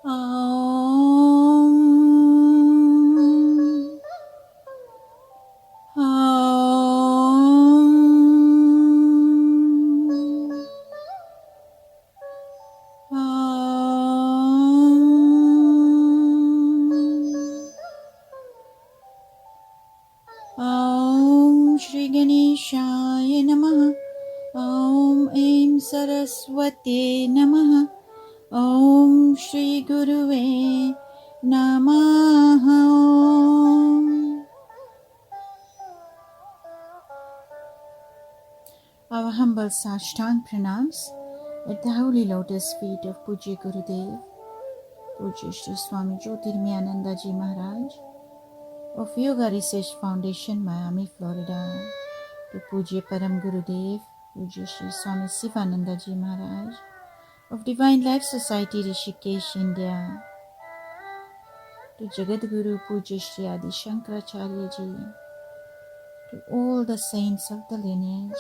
Om. Om. Om Shri Ganeshaya Namaha. Om Aim Saraswati Namaha. Om Shri Guruve Namaha. Our humble Sashtang pranams at the holy lotus feet of Pujya Gurudev, Pujya Shri Swami Jyotirmayananda Ji Maharaj of Yoga Research Foundation, Miami, Florida, to Pujya Param Gurudev, Pujya Shri Swami Sivananda Ji Maharaj of Divine Life Society, Rishikesh, India, to Jagadguru Pujya Shri Adi Shankaracharya Ji, to all the saints of the lineage,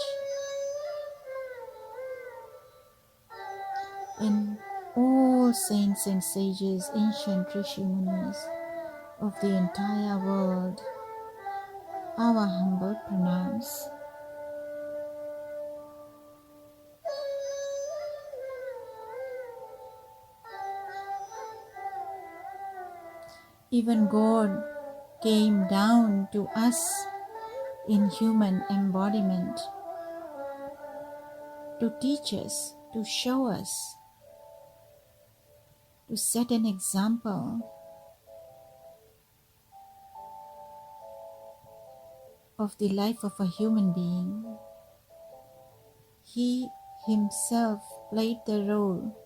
and all saints and sages, ancient Rishi Munis of the entire world, our humble pranams. Even God came down to us in human embodiment to teach us, to show us, to set an example of the life of a human being. He himself played the role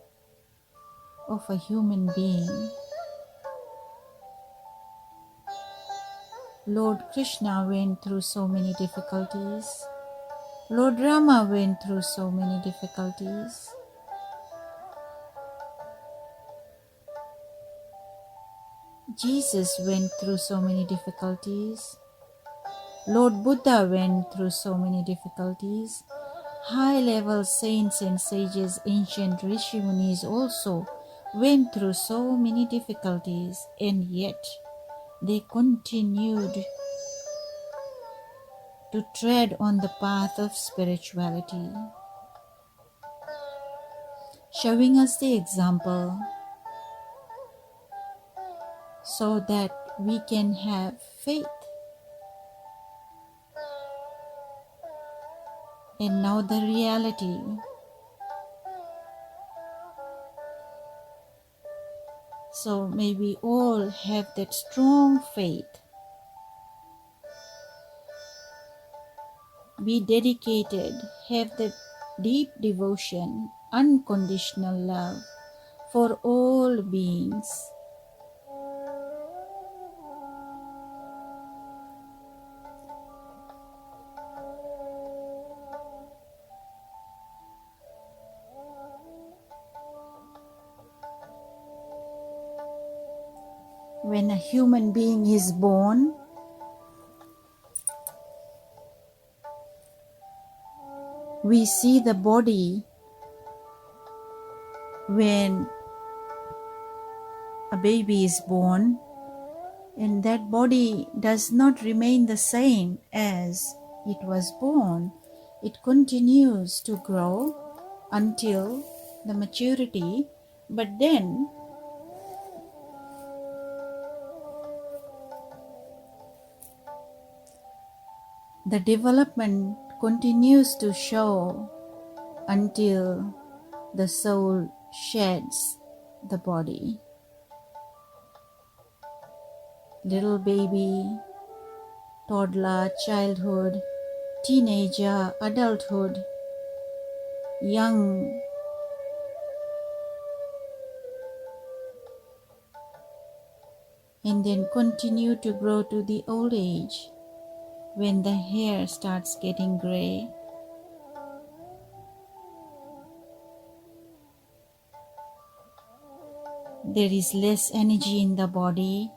of a human being. Lord Krishna went through so many difficulties. Lord Rama went through so many difficulties. Jesus went through so many difficulties. Lord Buddha went through so many difficulties. High-level saints and sages, ancient Rishi Munis also went through so many difficulties, and yet they continued to tread on the path of spirituality, showing us the example so that we can have faith. And now the reality. So may we all have that strong faith. Be dedicated, have that deep devotion, unconditional love for all beings. When a human being is born, we see the body when a baby is born, and that body does not remain the same as it was born. It continues to grow until the maturity, but then the development continues to show until the soul sheds the body. Little baby, toddler, childhood, teenager, adulthood, young, and then continue to grow to the old age when the hair starts getting gray. There is less energy in the body.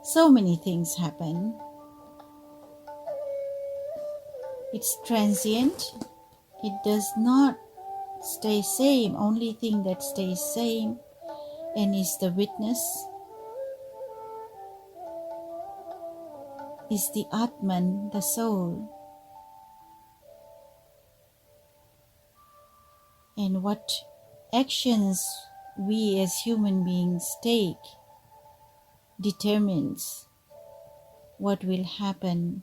So many things happen. It's transient. It does not stay same. Only thing that stays same and is the witness, is the Atman, the soul. And what actions we as human beings take determines what will happen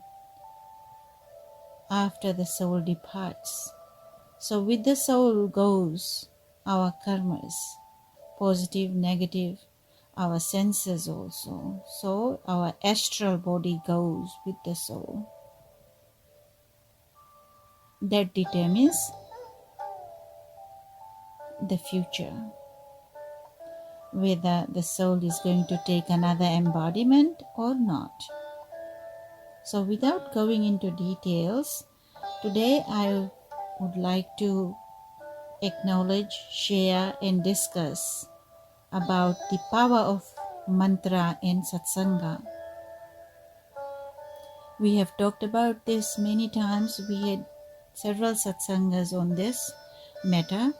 after the soul departs. So with the soul goes our karmas, positive, negative, our senses also. So our astral body goes with the soul. That determines the future, whether the soul is going to take another embodiment or not. So without going into details, today I would like to acknowledge, share and discuss about the power of mantra and satsanga. We have talked about this many times. We had several satsangas on this matter,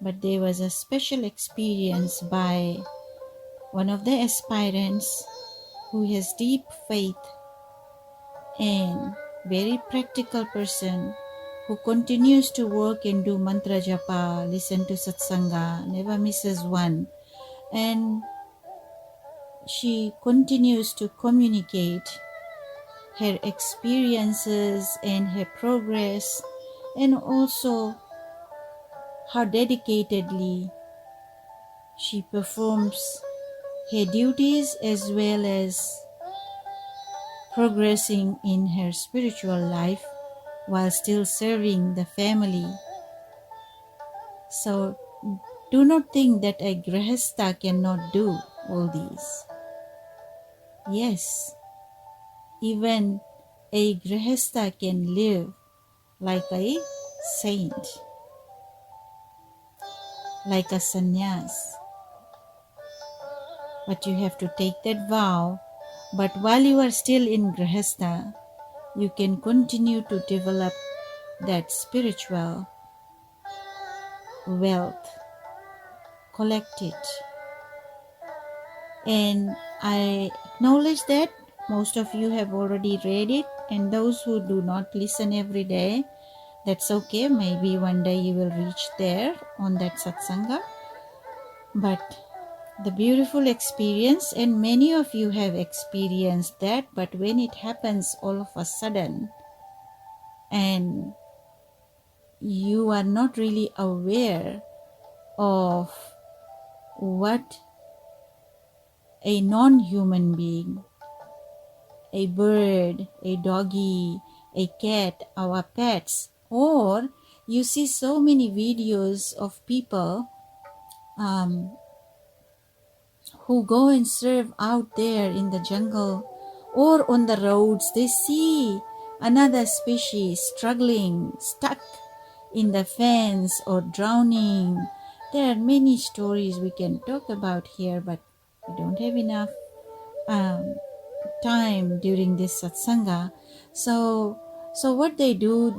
but there was a special experience by one of the aspirants who has deep faith and very practical person who continues to work and do mantra japa, listen to satsanga, never misses one, and she continues to communicate her experiences and her progress, and also how dedicatedly she performs her duties as well as progressing in her spiritual life while still serving the family. So do not think that a grihastha cannot do all these. Yes, even a grihastha can live like a saint, like a sannyas. But you have to take that vow. But while you are still in grihastha, you can continue to develop that spiritual wealth, collect it. And I acknowledge that most of you have already read it, and those who do not listen every day, that's okay. Maybe one day you will reach there on that satsanga. But the beautiful experience, and many of you have experienced that, but when it happens all of a sudden and you are not really aware of what a non-human being, a bird, a doggy, a cat, our pets, or you see so many videos of people who go and serve out there in the jungle or on the roads. They see another species struggling, stuck in the fence or drowning. There are many stories we can talk about here, but we don't have enough time during this satsanga. So what they do,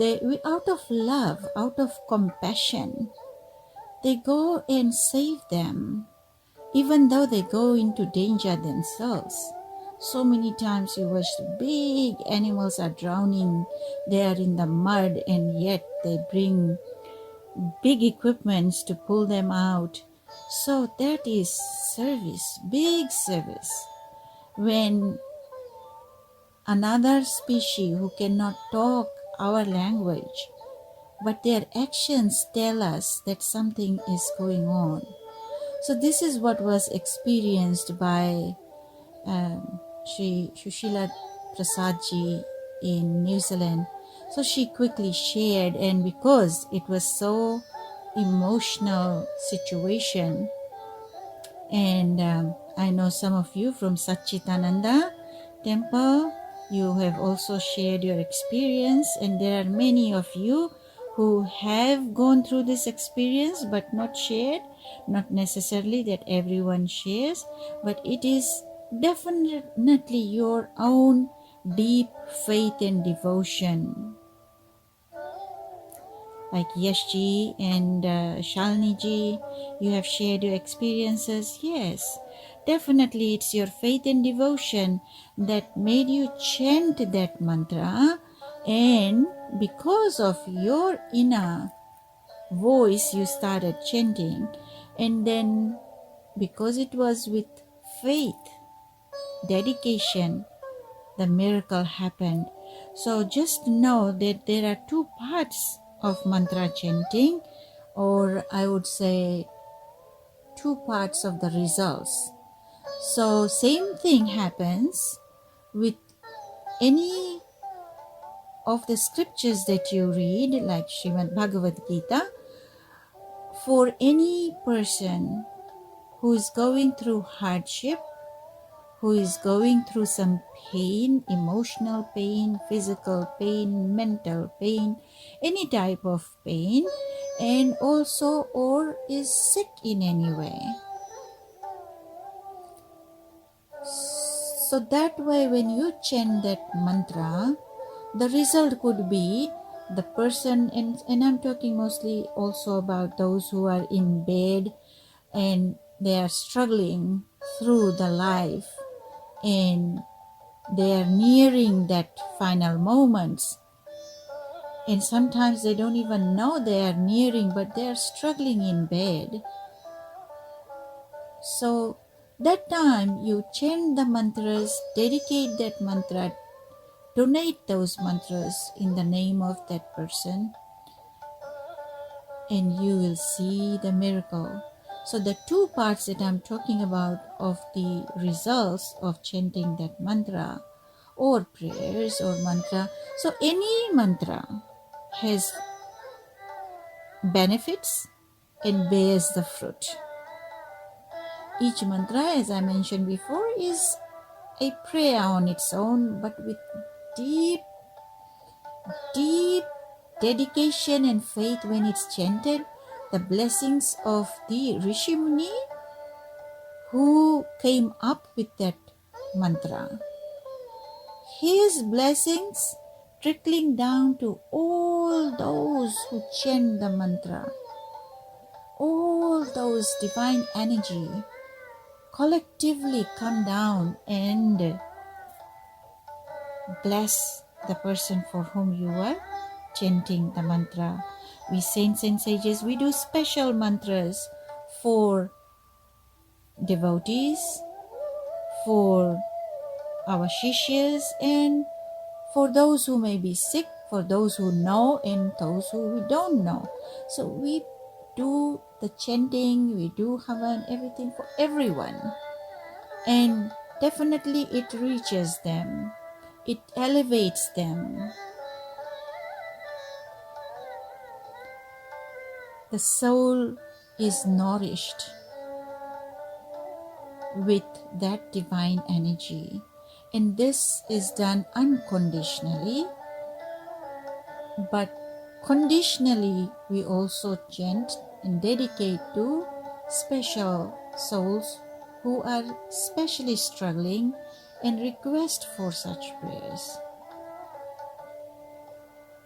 out of love, out of compassion, they go and save them, even though they go into danger themselves. So many times you watch big animals are drowning, they are in the mud, and yet they bring big equipments to pull them out. So that is service, big service. When another species who cannot talk our language, but their actions tell us that something is going on. So this is what was experienced by Sri Shushila Prasadji in New Zealand. So she quickly shared, and because it was so emotional situation, and I know some of you from Satchitananda temple, you have also shared your experience, and there are many of you who have gone through this experience but not shared. Not necessarily that everyone shares, but it is definitely your own deep faith and devotion like Yashji and Shalini ji, you have shared your experiences. Yes, definitely it's your faith and devotion that made you chant that mantra, and because of your inner voice you started chanting, and then because it was with faith, dedication, the miracle happened. So just know that there are two parts of mantra chanting, or I would say two parts of the results. So same thing happens with any of the scriptures that you read, like Srimad Bhagavad Gita. For any person who is going through hardship, who is going through some pain, emotional pain, physical pain, mental pain, any type of pain, and also or is sick in any way. So that way when you chant that mantra, the result could be the person, and I'm talking mostly also about those who are in bed and they are struggling through the life, and they are nearing that final moments, and sometimes they don't even know they are nearing, but they are struggling in bed. So that time you chant the mantras, dedicate that mantra, donate those mantras in the name of that person, and you will see the miracle. So the two parts that I'm talking about of the results of chanting that mantra or prayers or mantra. So any mantra has benefits and bears the fruit. Each mantra, as I mentioned before, is a prayer on its own, but with deep, deep dedication and faith when it's chanted, the blessings of the Rishi Muni who came up with that mantra, his blessings trickling down to all those who chant the mantra, all those divine energy collectively come down and bless the person for whom you are chanting the mantra. We saints and sages, we do special mantras for devotees, for our shishyas, and for those who may be sick, for those who know and those who we don't know. So we do the chanting, we do havan, everything for everyone. And definitely it reaches them, it elevates them. The soul is nourished with that divine energy, and this is done unconditionally, but conditionally we also chant and dedicate to special souls who are specially struggling and request for such prayers.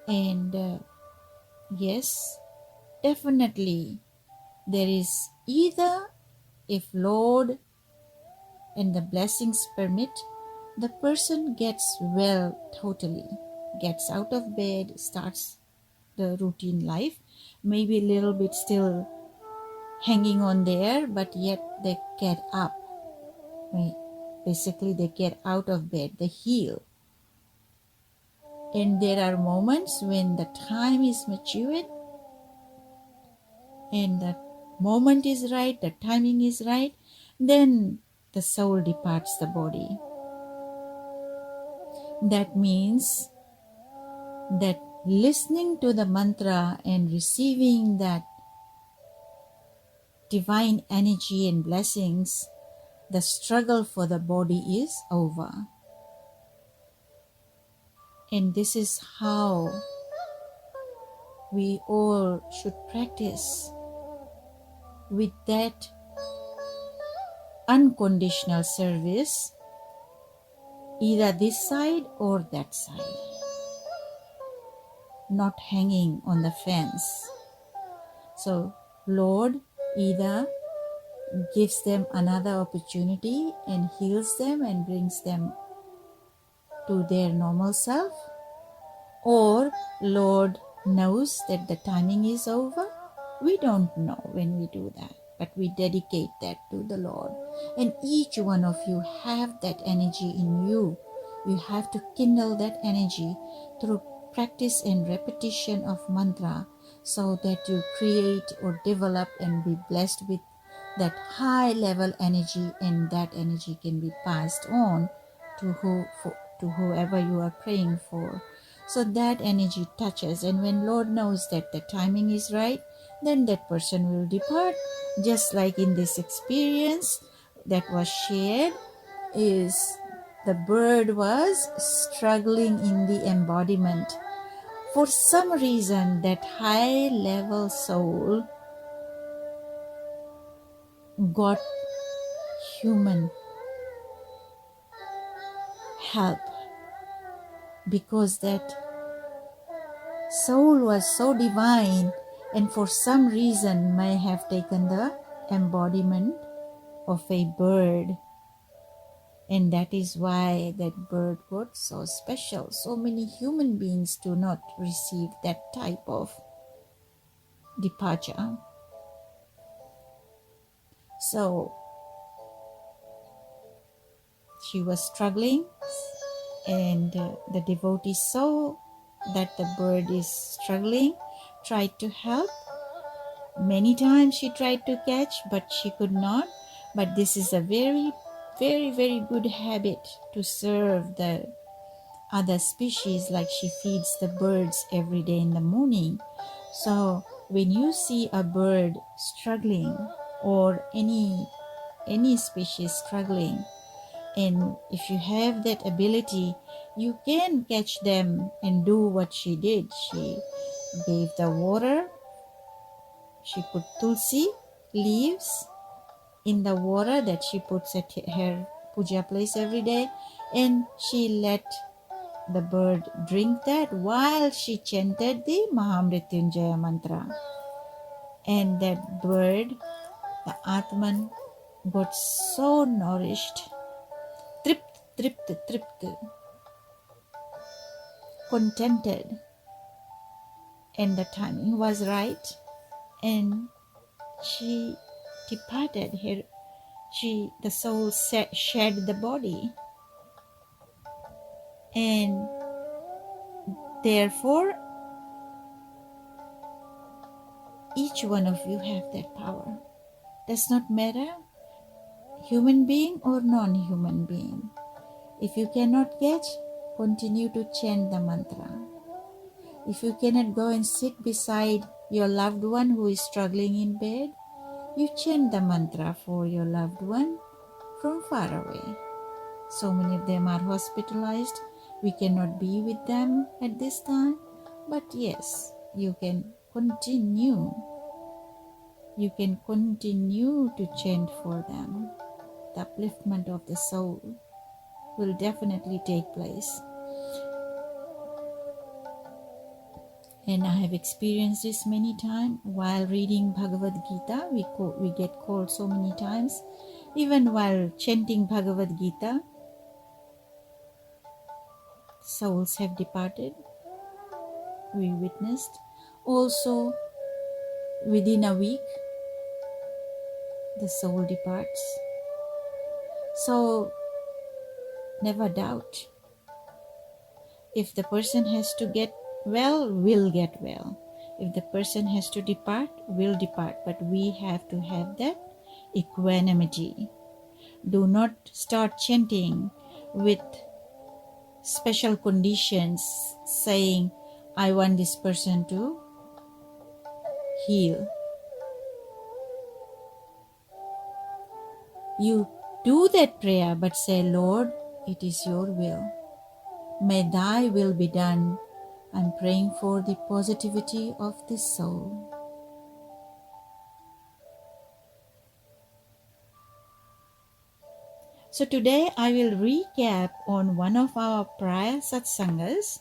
And yes, definitely there is either, if Lord and the blessings permit, the person gets well totally, gets out of bed, starts the routine life, maybe a little bit still hanging on there, but yet they get up. Basically, they get out of bed, they heal. And there are moments when the time is matured and the moment is right, the timing is right, then the soul departs the body. That means that listening to the mantra and receiving that divine energy and blessings, the struggle for the body is over. And this is how we all should practice, with that unconditional service, either this side or that side. not hanging on the fence. So Lord either gives them another opportunity and heals them and brings them to their normal self, or Lord knows that the timing is over. We don't know when we do that, but we dedicate that to the Lord. And each one of you have that energy in you. You have to kindle that energy through practice and repetition of mantra, so that you create or develop and be blessed with that high level energy, and that energy can be passed on to whoever you are praying for. So that energy touches, and when Lord knows that the timing is right, then that person will depart. Just like in this experience that was shared, is the bird was struggling in the embodiment. For some reason, that high level soul got human help, because that soul was so divine, and for some reason may have taken the embodiment of a bird, and that is why that bird got so special. So many human beings do not receive that type of departure. So she was struggling, and the devotee saw that the bird is struggling, tried to help. Many times she tried to catch, but she could not. But this is a very, very, very good habit to serve the other species, like she feeds the birds every day in the morning. So when you see a bird struggling, or any species struggling, and if you have that ability, you can catch them and do what she did. She gave the water. She put tulsi leaves in the water that she puts at her puja place every day, and she let the bird drink that while she chanted the Mahamrityunjaya mantra. And that bird, the Atman, got so nourished, tript, contented, and the timing was right, and she departed. The soul shed the body, and therefore each one of you have that power. Does not matter human being or non-human being. If you cannot catch, continue to chant the mantra. If you cannot go and sit beside your loved one who is struggling in bed, you chant the mantra for your loved one from far away. So many of them are hospitalized. We cannot be with them at this time. But yes, you can continue. You can continue to chant for them. The upliftment of the soul will definitely take place. And I have experienced this many times while reading Bhagavad Gita. We get called so many times. Even while chanting Bhagavad Gita, souls have departed. We witnessed. Also, within a week, the soul departs. So, never doubt. If the person has to get well, will get well. If the person has to depart, will depart. But we have to have that equanimity. Do not start chanting with special conditions, saying, I want this person to heal. You do that prayer, but say, Lord, it is your will. May thy will be done. I'm praying for the positivity of this soul. So today I will recap on one of our prior satsangas.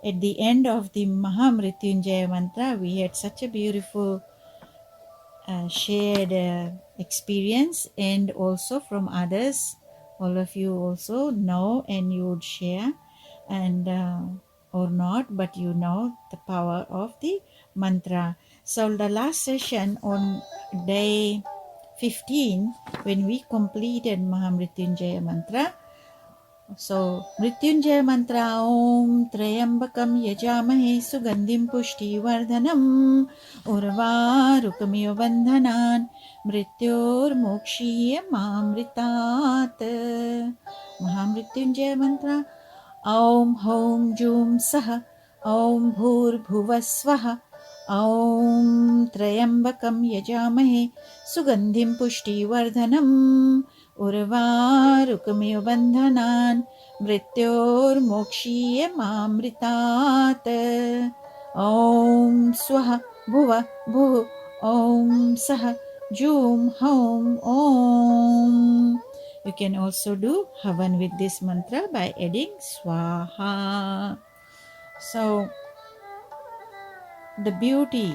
At the end of the Mahamrityunjaya mantra, we had such a beautiful shared experience, and also from others. All of you also know, and you would share, and or not, but you know the power of the mantra. So the last session on day 15, when we completed Mahamrityunjaya mantra, so Mrityunjaya mantra Om Trayambakam Yajamahe Sugandhim Pushtivardhanam Urvarukamiyo Bandhanan Mrityor Mokshiya Mamritat. Mahamrityunjaya mantra Om Hom Jum Saha Om Bhur Bhuvasvaha Om Trayambakam Yajamahe Sugandhim Pushtivardhanam Urvarukamiyo bandhanan mrityor mokshiya mamritat. Om swaha bhuva bhuh Om saha jum hom Om. You can also do Havan with this mantra by adding Swaha. So the beauty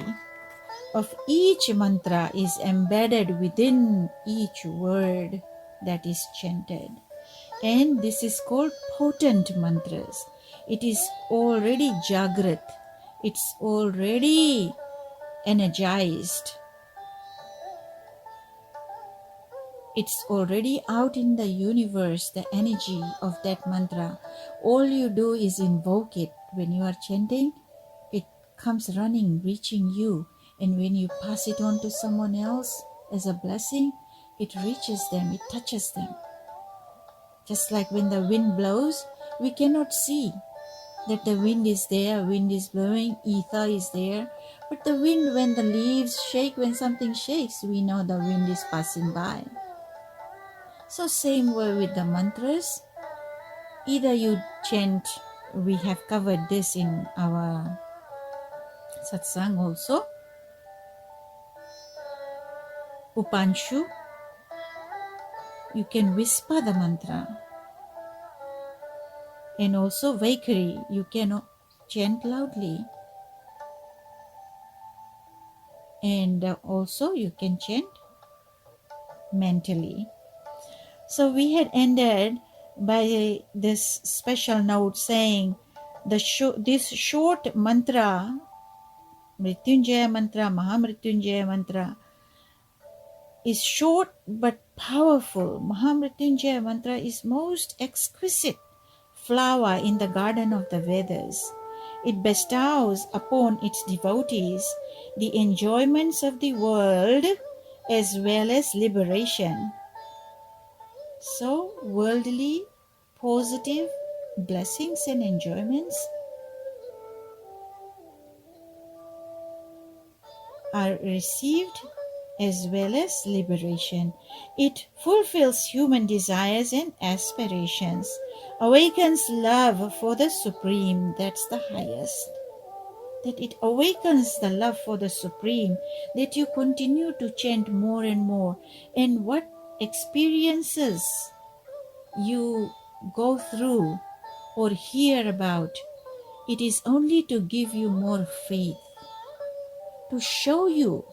of each mantra is embedded within each word that is chanted. And this is called potent mantras. It is already Jagrat. It's already energized. It's already out in the universe, the energy of that mantra. All you do is invoke it. When you are chanting, it comes running, reaching you. And when you pass it on to someone else as a blessing, it reaches them, it touches them. Just like when the wind blows, we cannot see that the wind is there, wind is blowing, ether is there. But the wind, when the leaves shake, when something shakes, we know the wind is passing by. So same way with the mantras. Either you chant, we have covered this in our satsang also, Upanshu, you can whisper the mantra. And also Vaikari, you can chant loudly. And also you can chant mentally. So we had ended by this special note saying this short mantra, Mrityunjaya mantra, Mahamrityunjaya mantra, is short but powerful. Mahamrityunjaya mantra is most exquisite flower in the garden of the Vedas. It bestows upon its devotees the enjoyments of the world as well as liberation. So, worldly, positive blessings and enjoyments are received as well as liberation. It fulfills human desires and aspirations, awakens love for the Supreme, that's the highest. That it awakens the love for the Supreme, that you continue to chant more and more. And what experiences you go through or hear about, it is only to give you more faith, to show you.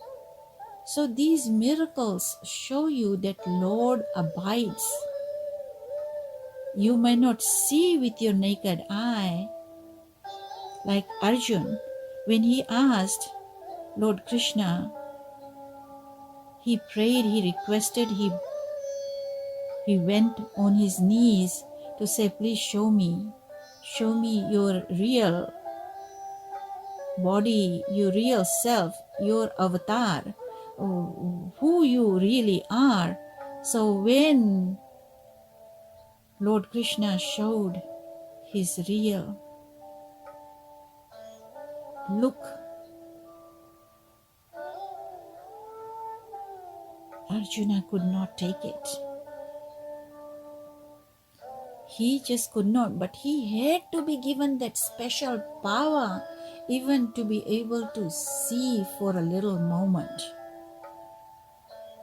So these miracles show you that Lord abides. You may not see with your naked eye, like Arjun, when he asked Lord Krishna, he prayed, he requested, he went on his knees to say, please show me your real body, your real self, your avatar, who you really are. So when Lord Krishna showed his real look, Arjuna could not take it. He just could not, but he had to be given that special power even to be able to see for a little moment.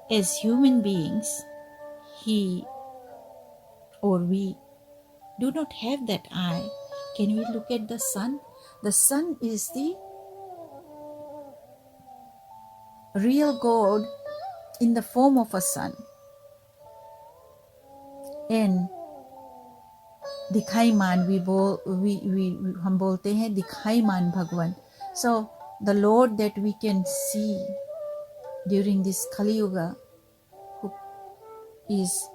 As human beings, we do not have that eye. Can we look at the sun? The sun is the real God in the form of a sun. And दिखाईमान हम बोलते हैं दिखाईमान भगवान. So the Lord that we can see during this Kali Yuga, who is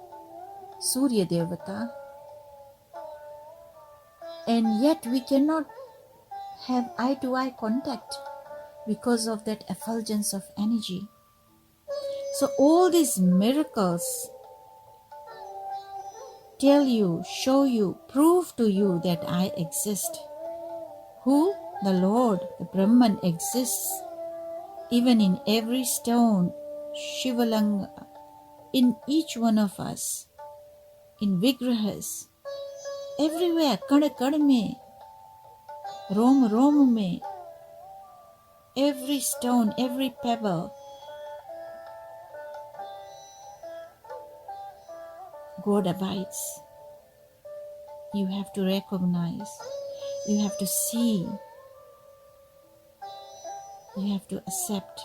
Surya Devata, and yet we cannot have eye-to-eye contact because of that effulgence of energy. So all these miracles tell you, show you, prove to you that I exist. Who? The Lord, the Brahman exists even in every stone, Shivalanga, in each one of us, in Vigrahas, everywhere, Kada Kada mein, Rom Rom mein, every stone, every pebble, God abides. You have to recognize, you have to see, you have to accept.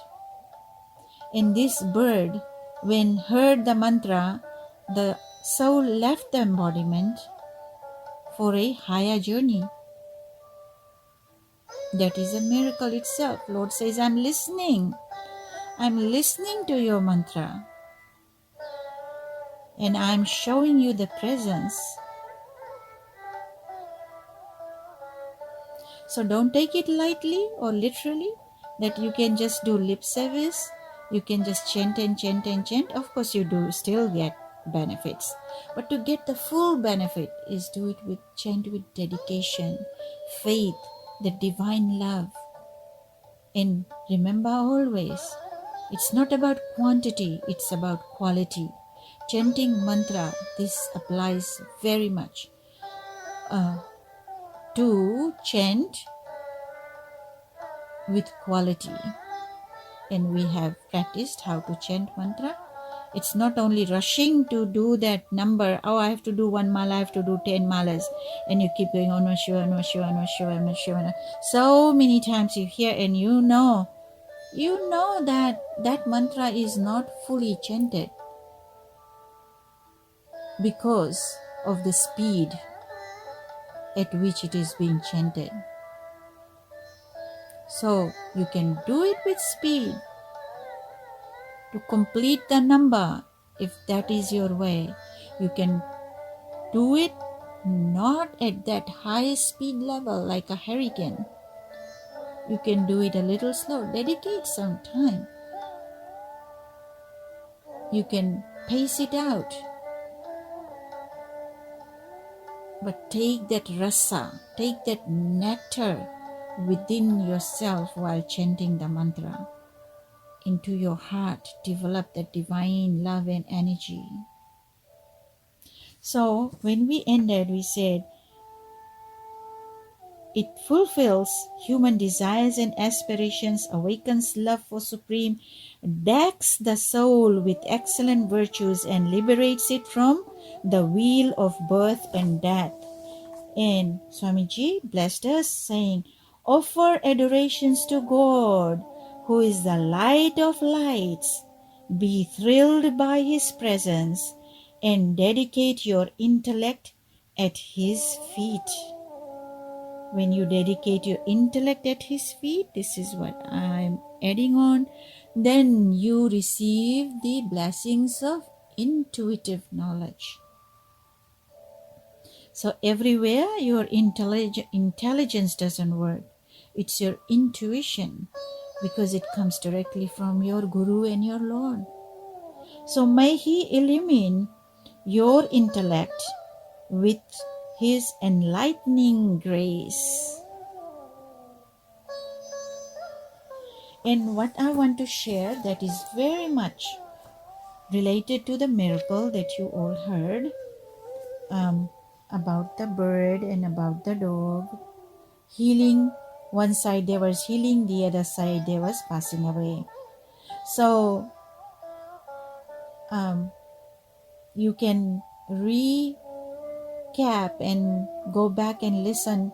And this bird, when heard the mantra, the soul left the embodiment for a higher journey. That is a miracle itself. Lord says, I'm listening. I'm listening to your mantra. And I'm showing you the presence. So don't take it lightly or literally that you can just do lip service. You can just chant and chant and chant. Of course you do still get benefits. But to get the full benefit is do it with chant with dedication, faith, the divine love. And remember always, it's not about quantity, it's about quality. Chanting mantra, this applies very much. To chant with quality. And we have practiced how to chant mantra. It's not only rushing to do that number. Oh, I have to do 1 mala, I have to do 10 malas. And you keep going, oh no Shiva, no Shiva, no Shiva, no Shiva. So many times you hear and you know that that mantra is not fully chanted because of the speed at which it is being chanted. So you can do it with speed to complete the number if that is your way. You can do it not at that high speed level like a hurricane. You can do it a little slow. Dedicate some time. You can pace it out. But take that rasa, take that nectar within yourself while chanting the mantra into your heart. Develop that divine love and energy. So when we ended, we said, it fulfills human desires and aspirations, awakens love for Supreme, decks the soul with excellent virtues, and liberates it from the wheel of birth and death. And Swamiji blessed us, saying, offer adorations to God, who is the light of lights. Be thrilled by His presence, and dedicate your intellect at His feet. When you dedicate your intellect at His feet, this is what I'm adding on, then you receive the blessings of intuitive knowledge. So everywhere your intelligence doesn't work. It's your intuition, because it comes directly from your Guru and your Lord. So may He illumine your intellect with His enlightening grace. And what I want to share that is very much related to the miracle that you all heard about the bird and about the dog healing. One side they was healing, the other side they was passing away. So you can recap and go back and listen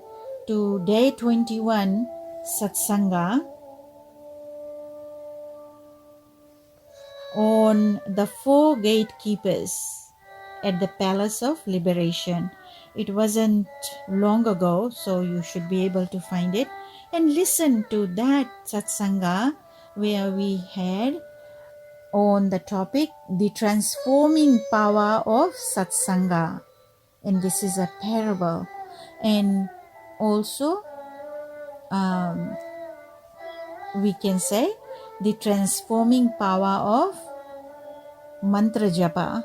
to day 21 Satsanga on the four gatekeepers at the Palace of Liberation. It wasn't long ago, so you should be able to find it and listen to that Satsanga where we had on the topic the transforming power of Satsanga. And this is a parable. And also we can say the transforming power of mantra japa.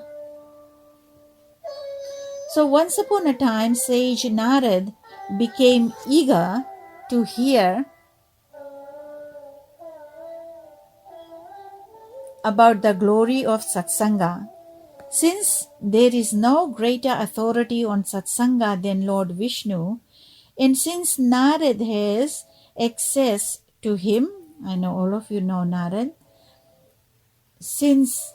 So once upon a time, sage Narad became eager to hear about the glory of Satsanga. Since there is no greater authority on Satsanga than Lord Vishnu, and since Narad has access to him, I know all of you know Narad, since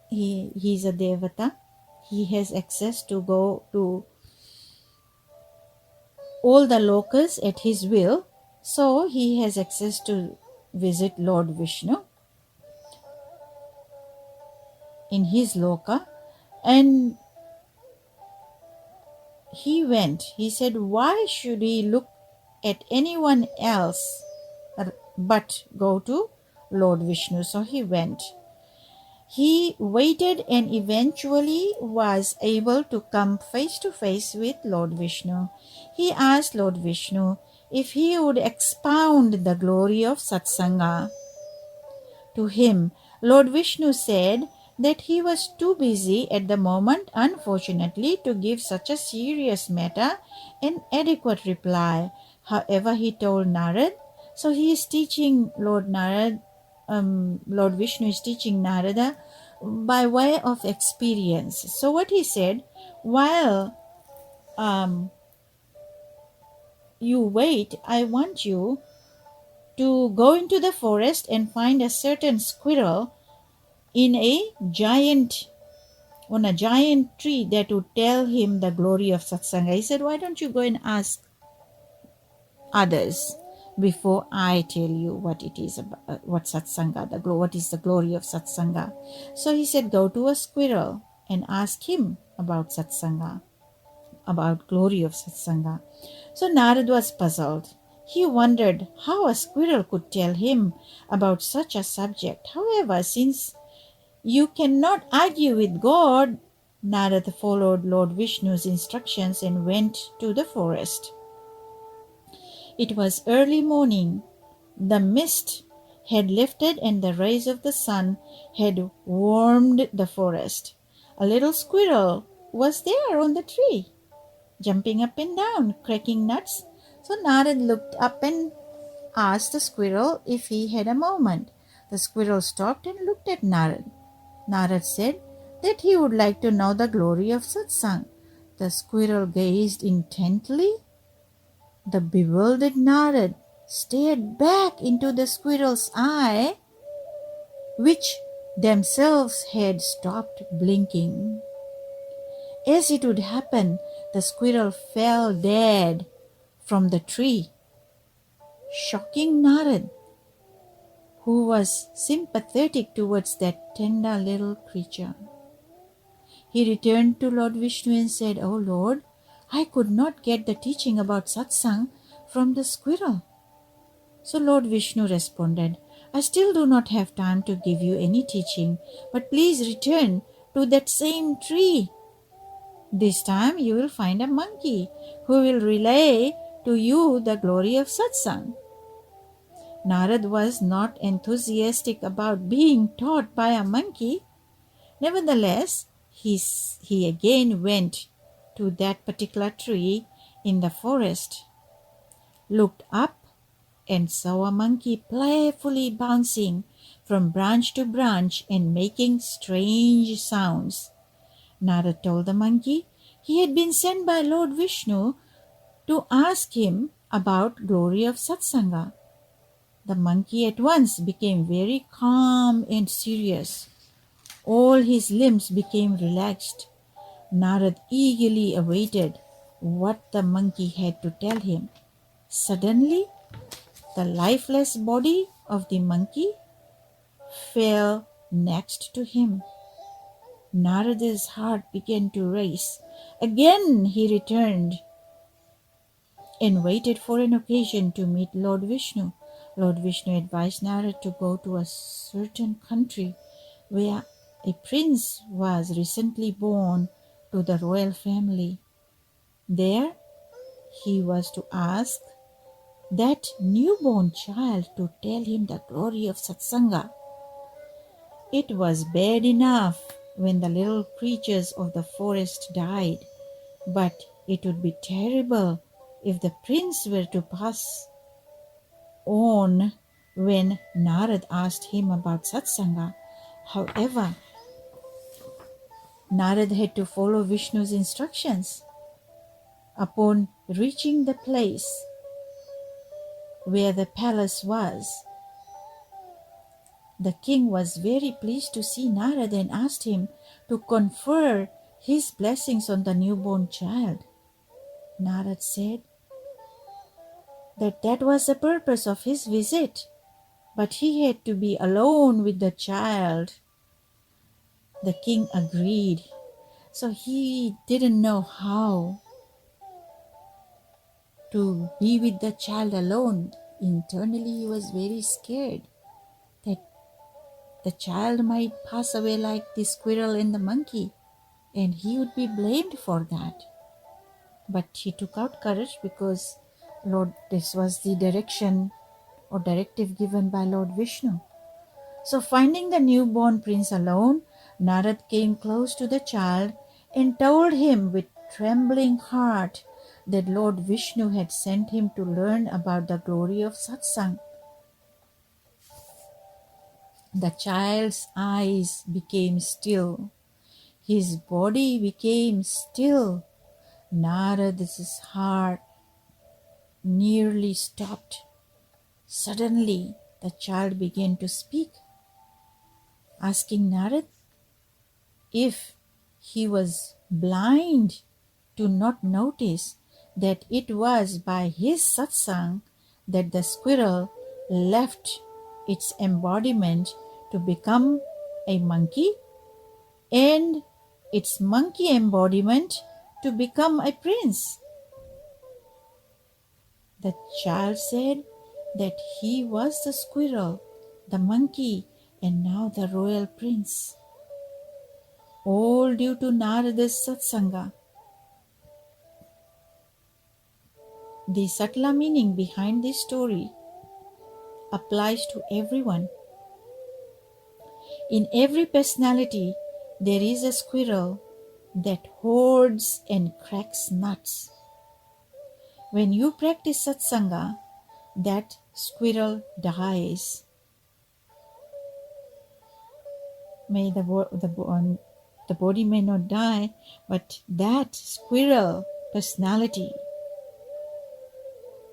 he's a Devata, he has access to go to all the lokas at his will, so he has access to visit Lord Vishnu in his loka. And he went. He said, why should he look at anyone else but go to Lord Vishnu? So he went. He waited and eventually was able to come face to face with Lord Vishnu. He asked Lord Vishnu if he would expound the glory of Satsanga to him. Lord Vishnu said that he was too busy at the moment, unfortunately, to give such a serious matter an adequate reply. However, he told Narad, so he is teaching Lord Vishnu is teaching Narada by way of experience. So what he said, while you wait, I want you to go into the forest and find a certain squirrel on a giant tree that would tell him the glory of Satsanga. He said, why don't you go and ask others before I tell you what it is about, what Satsanga, what is the glory of Satsanga. So he said, go to a squirrel and ask him about Satsanga, about glory of Satsanga. So Narad was puzzled. He wondered how a squirrel could tell him about such a subject. However, since you cannot argue with God, Narad followed Lord Vishnu's instructions and went to the forest. It was early morning. The mist had lifted and the rays of the sun had warmed the forest. A little squirrel was there on the tree, jumping up and down, cracking nuts. So Narad looked up and asked the squirrel if he had a moment. The squirrel stopped and looked at Narad. Narad said that he would like to know the glory of Satsang. The squirrel gazed intently. The bewildered Narad stared back into the squirrel's eye, which themselves had stopped blinking. As it would happen, the squirrel fell dead from the tree, shocking Narad, who was sympathetic towards that tender little creature. He returned to Lord Vishnu and said, "Oh Lord, I could not get the teaching about satsang from the squirrel." So Lord Vishnu responded, "I still do not have time to give you any teaching, but please return to that same tree. This time you will find a monkey who will relay to you the glory of satsang." Narad was not enthusiastic about being taught by a monkey. Nevertheless, he again went to that particular tree in the forest, looked up, and saw a monkey playfully bouncing from branch to branch and making strange sounds. Narad told the monkey he had been sent by Lord Vishnu to ask him about glory of satsanga. The monkey at once became very calm and serious. All his limbs became relaxed. Narad eagerly awaited what the monkey had to tell him. Suddenly, the lifeless body of the monkey fell next to him. Narada's heart began to race. Again he returned and waited for an occasion to meet Lord Vishnu. Lord Vishnu advised Narada to go to a certain country where a prince was recently born to the royal family. There he was to ask that newborn child to tell him the glory of Satsanga. It was bad enough when the little creatures of the forest died, but it would be terrible if the prince were to pass on when Narad asked him about Satsanga. However, Narad had to follow Vishnu's instructions. Upon reaching the place where the palace was, the king was very pleased to see Narad and asked him to confer his blessings on the newborn child. Narad said that was the purpose of his visit, but he had to be alone with the child. The king agreed. So he didn't know how to be with the child alone. Internally, he was very scared that the child might pass away like the squirrel and the monkey, and he would be blamed for that. But he took out courage because this was the direction or directive given by Lord Vishnu. So finding the newborn prince alone, Narad came close to the child and told him with trembling heart that Lord Vishnu had sent him to learn about the glory of satsang. The child's eyes became still. His body became still. Narad's heart nearly stopped. Suddenly, the child began to speak, asking Narad if he was blind to not notice that it was by his satsang that the squirrel left its embodiment to become a monkey and its monkey embodiment to become a prince. The child said that he was the squirrel, the monkey, and now the royal prince. All due to Narada's Satsanga. The subtle meaning behind this story applies to everyone. In every personality, there is a squirrel that hoards and cracks nuts. When you practice Satsanga, that squirrel dies. May the body may not die, but that squirrel personality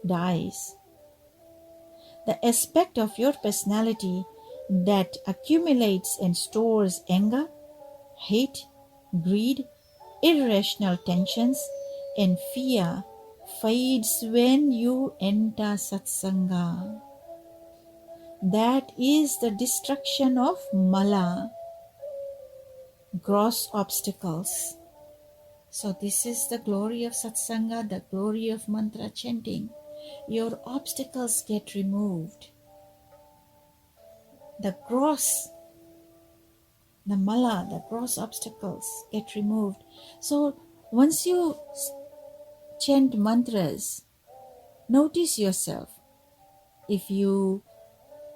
dies. The aspect of your personality that accumulates and stores anger, hate, greed, irrational tensions, and fear fades when you enter Satsanga. That is the destruction of mala, gross obstacles. So this is the glory of Satsanga, the glory of mantra chanting. Your obstacles get removed. The mala, the gross obstacles get removed. So once you chant mantras, notice yourself. If you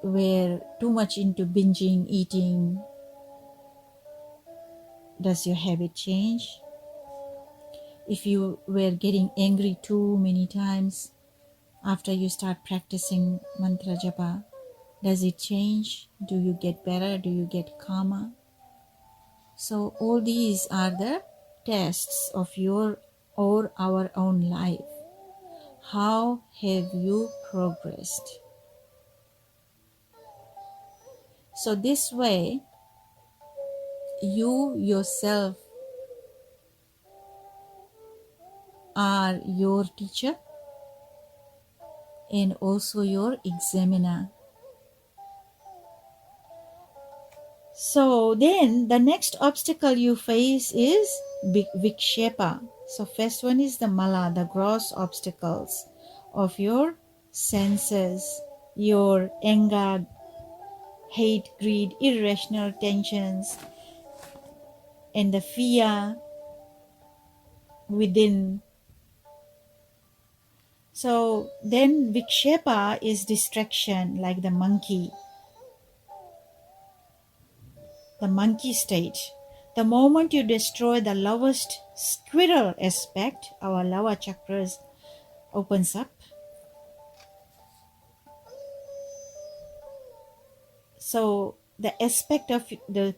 were too much into binging, eating, does your habit change? If you were getting angry too many times after you start practicing mantra japa, does it change? Do you get better? Do you get calmer? So all these are the tests of your or our own life. How have you progressed? So this way, you yourself are your teacher and also your examiner. So then the next obstacle you face is vikshepa. So first one is the mala, the gross obstacles of your senses, your anger, hate, greed, irrational tensions, and the fear within. So then vikshepa is distraction, like the monkey stage. The moment you destroy the lowest squirrel aspect, our lower chakras opens up. So the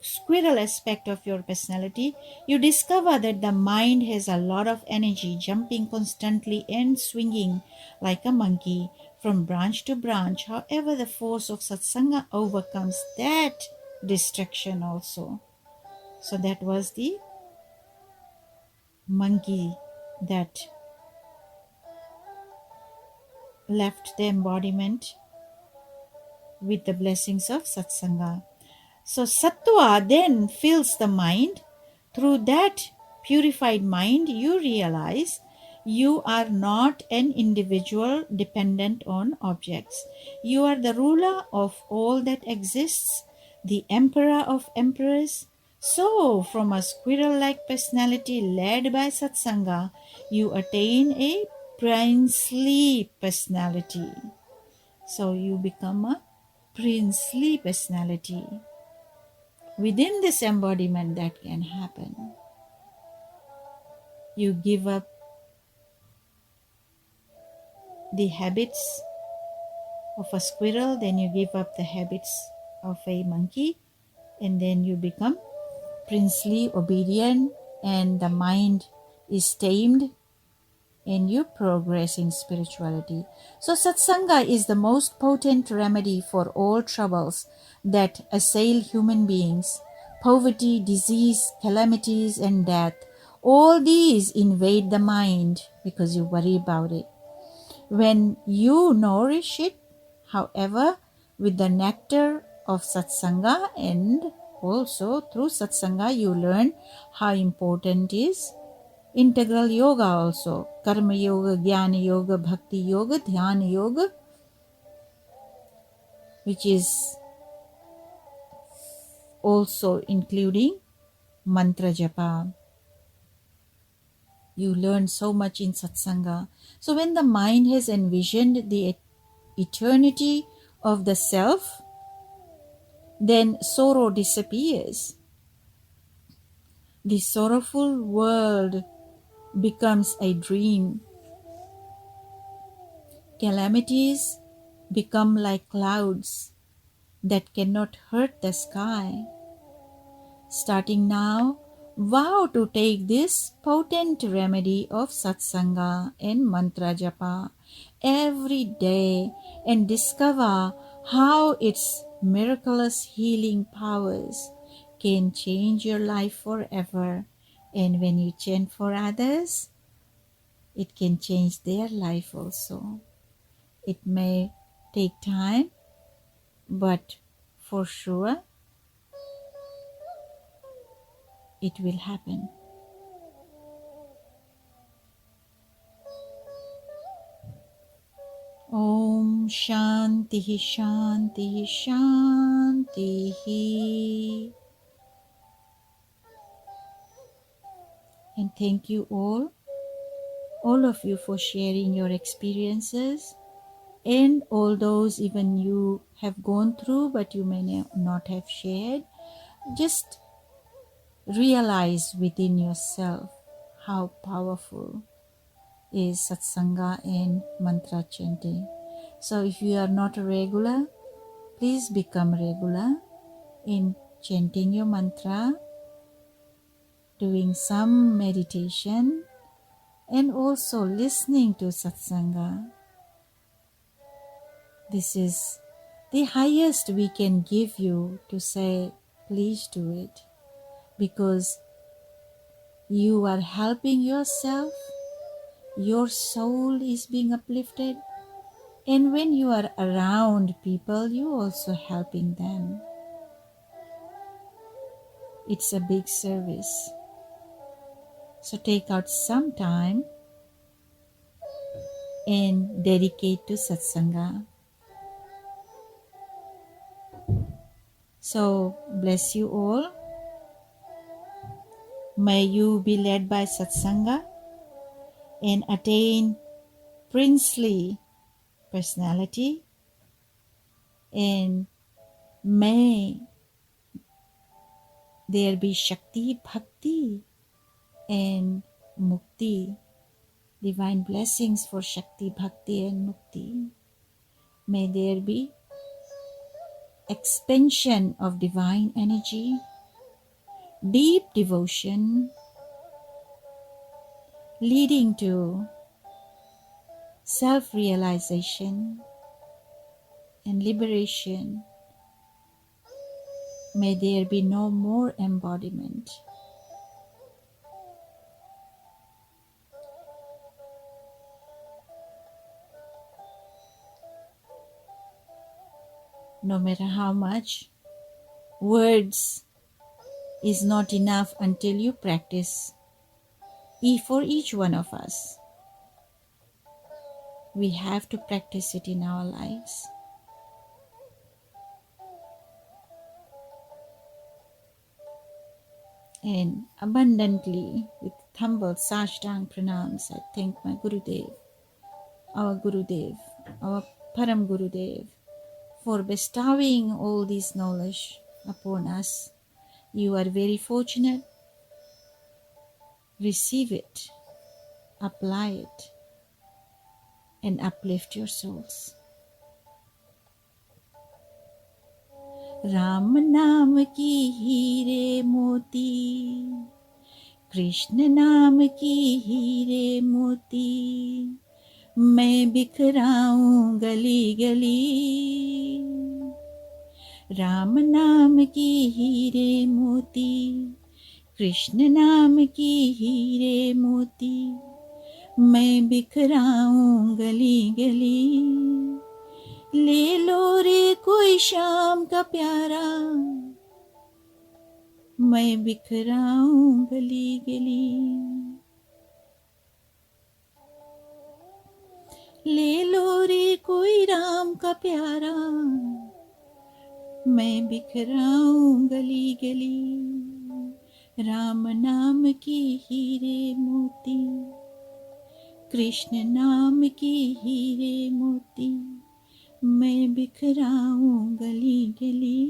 squirrel aspect of your personality, you discover that the mind has a lot of energy, jumping constantly and swinging like a monkey from branch to branch. However, the force of satsanga overcomes that distraction also. So that was the monkey that left the embodiment with the blessings of satsanga. So sattva then fills the mind. Through that purified mind, you realize you are not an individual dependent on objects. You are the ruler of all that exists, the emperor of emperors. So, from a squirrel-like personality led by satsanga, you attain a princely personality. So, you become a princely personality. Within this embodiment, that can happen. You give up the habits of a squirrel, then you give up the habits of a monkey, and then you become princely, obedient, and the mind is tamed, and you progress in spirituality. So satsanga is the most potent remedy for all troubles that assail human beings: poverty, disease, calamities, and death. All these invade the mind because you worry about it. When you nourish it, however, with the nectar of satsanga, and also through satsanga you learn how important is integral yoga also. Karma yoga, jnana yoga, bhakti yoga, dhyana yoga, which is also including mantra japa. You learn so much in satsanga. So when the mind has envisioned the eternity of the self, then sorrow disappears. The sorrowful world becomes a dream. Calamities become like clouds that cannot hurt the sky. Starting now, vow to take this potent remedy of satsanga and mantra japa every day and discover how its miraculous healing powers can change your life forever. And when you chant for others, it can change their life also. It may take time, but for sure it will happen. Om Shanti Shanti Shanti. And thank you all of you, for sharing your experiences, and all those even you have gone through but you may not have shared. Just realize within yourself how powerful is satsanga and mantra chanting. So if you are not a regular, please become regular in chanting your mantra, doing some meditation, and also listening to satsanga. This is the highest we can give you, to say, please do it, because you are helping yourself your soul is being uplifted. And when you are around people, you also helping them. It's a big service. So take out some time and dedicate to Satsanga. So bless you all. May you be led by Satsanga and attain princely personality, and may there be Shakti, Bhakti and Mukti, divine blessings for Shakti, Bhakti and Mukti. May there be expansion of divine energy, deep devotion leading to self-realization and liberation. May there be no more embodiment. No matter how much words is not enough until you practice. For each one of us, we have to practice it in our lives. And abundantly, with humble Satsang pranams, I thank my Gurudev, our Param Gurudev, for bestowing all this knowledge upon us. You are very fortunate. Receive it, apply it, and uplift your souls. Ram नाम की हीरे मोती, कृष्ण नाम की हीरे मोती, मैं बिखराऊं गली गली. राम नाम की हीरे मोती, कृष्ण नाम की हीरे मोती, मैं बिखराऊं गली गली. ले लो रे कोई शाम का प्यारा, मैं बिखराऊं गली गली. ले लो रे कोई राम का प्यारा, मैं बिखराऊं गली गली. राम नाम की हीरे मोती, कृष्ण नाम की हीरे मोती, मैं बिखराऊं गली गली.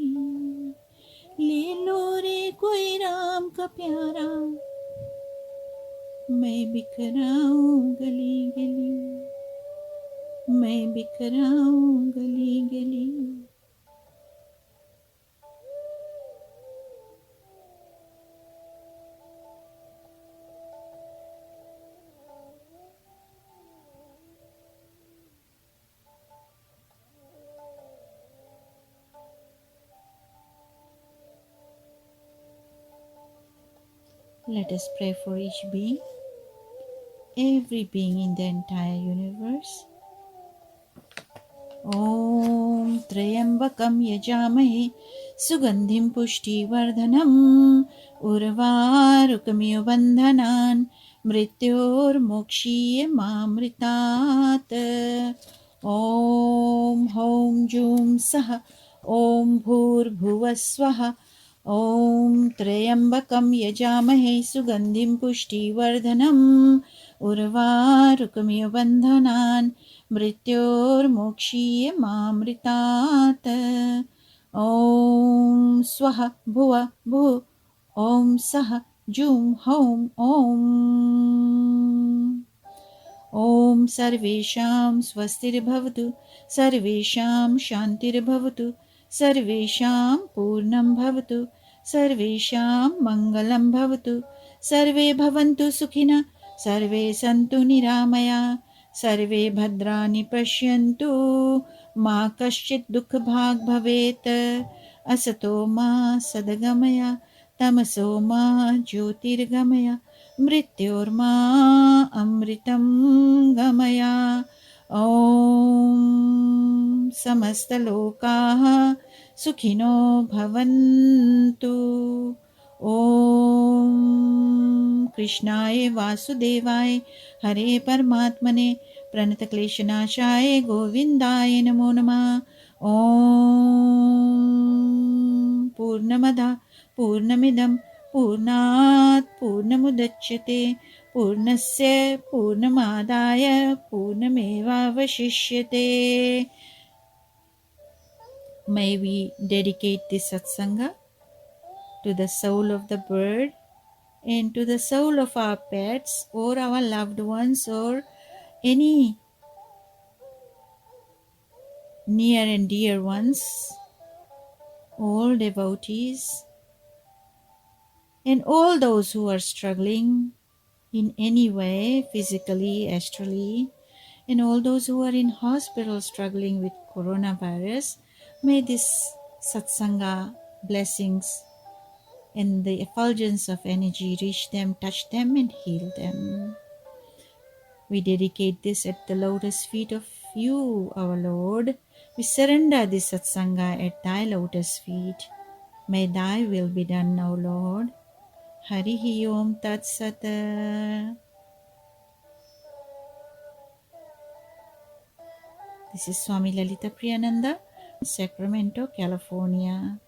ले लो रे कोई राम का प्यारा, मैं बिखराऊं गली गली, मैं बिखराऊं गली गली. Let us pray for each being, every being in the entire universe. Om Trayambakam Yajamahe Sugandhim Pushtivardhanam Urvarukamiyo Bandhanan Mrityor Mokshiye Mamritat. Om Hom Jum Saha Om Bhur Bhuvaswaha. Om Trayambakam Yajamahe Sugandhim Pushtivardhanam Urvarukamiyo Bandhanan Mrityor Mokshiye Mamritat. Om Swaha Bhuva Bhu. Om Saha Jum Hom Om. Om Sarvesham Swastir Bhavatu, Sarvesham Shantir Bhavatu, Sarvesham Purnam Bhavatu, Sarvesham Mangalam Bhavatu, Sarve Bhavantu Sukhina, Sarve Santu Niramaya, Sarve Bhadrani Pashyantu, Ma Kaschit Dukha Bhag Bhavet, Asato Ma Sadagamaya, Tamaso ma jyotirgamaya mrityorma amritam gamaya. Om samastalokaha sukhino bhavantu. Om Krishnaya Vasudevaya Hare Paramatmane Pranatakleshanashaya Govindaya Namo Namah. Om Purnamada Purnamidam Purnat Purnamudachyate Purnasya Purnamadaya Purnameva Vashishyate. May we dedicate this satsanga to the soul of the bird and to the soul of our pets or our loved ones or any near and dear ones, all devotees, and all those who are struggling in any way, physically, astrally, and all those who are in hospital struggling with coronavirus. May this satsanga blessings and the effulgence of energy reach them, touch them, and heal them. We dedicate this at the lotus feet of you, our Lord. We surrender this satsanga at thy lotus feet. May thy will be done, O Lord. Harihi Om Tat Sat. This is Swami Lalita Priyananda, Sacramento, California.